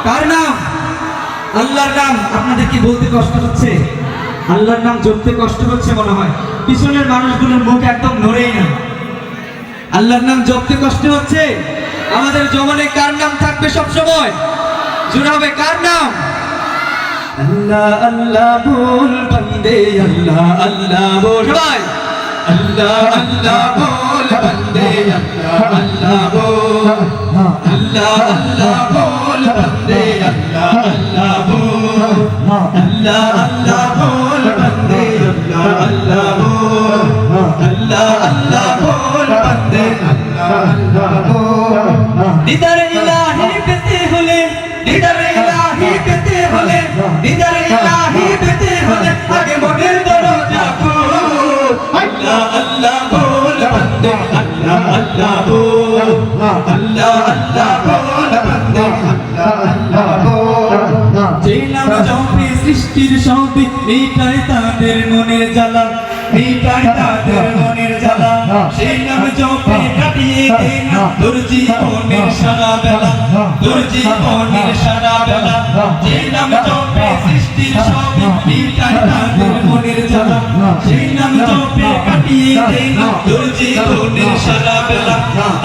কার নাম? আল্লাহর নাম। আপনাদের কি বলতে কষ্ট হচ্ছে? আল্লাহর নাম জপতে কষ্ট হচ্ছে মনে হয়। পিছনের মানুষগুলোর মুখ একদম নড়েই না। আল্লাহর নাম জপতে কষ্ট হচ্ছে। আমাদের জবানে কার নাম থাকবে সব সময়? জোরে হবে কার নাম? আল্লাহ আল্লাহ বল বন্দে, আল্লাহ আল্লাহ বল সবাই, আল্লাহ আল্লাহ বল বন্দে, আল্লাহ আল্লাহ বল, আল্লাহ আল্লাহ বল বন্দে, আল্লাহ আল্লাহ বল, আল্লাহ আল্লাহ বল বন্দে, আল্লাহ আল্লাহ বল, আল্লাহ আল্লাহ বল বন্দে, আল্লাহ আল্লাহ বল। দিদার ইলাহি পেতে হলে, দিদার ইলাহি পেতে হলে, দিদার ইলাহি পেতে হলে আগে মনের দরজা খোল। আল্লাহ আল্লাহ বল বন্দে, আল্লাহ আল্লাহ বল, আল্লাহ আল্লাহ বল বন্দে, আল্লাহ আল্লাহ বল। যে নাম জপে সৃষ্টির সবই মিটায় তাদের মনের জ্বালা, মিটায় তাদের মনের জ্বালা। সেই নাম জপে কাটিয়ে দে না তোর জীবনের সারা বেলা, তোর জীবনের সারা বেলা। যে নাম জপে সৃষ্টির সবই মিটায় তাদের মনের জ্বালা, সেই নাম জপে কাটিয়ে দে না তোর জীবনের সারা বেলা।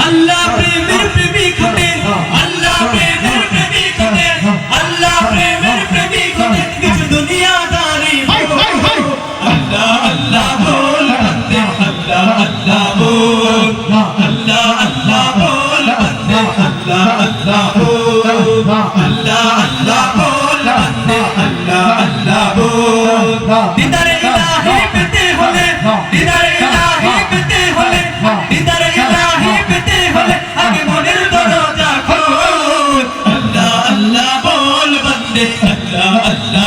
আল্লাহ প্রেমের প্রেমিক হতে, আল্লাহ প্রেমের প্রেমিক হতে, আল্লাহ প্রেমের প্রেমিক হতে কিছু দুনিয়াদারি আল্লাহ আল্লাহ বল বন্দে, আল্লাহ আল্লাহ বল, আল্লাহ আল্লাহ বল বন্দে, আল্লাহ আল্লাহ বল, আল্লাহ আল্লাহ বল বন্দে, আল্লাহ আল্লাহ বল। দিদারে ইলাহি পেতে হলে, দিদারে ইলাহি পেতে হলে, দিদারে ইলাহি পেতে হলে আগে মনের দরজা খোল। আল্লাহ আল্লাহ বল বন্দে, আল্লাহ আল্লাহ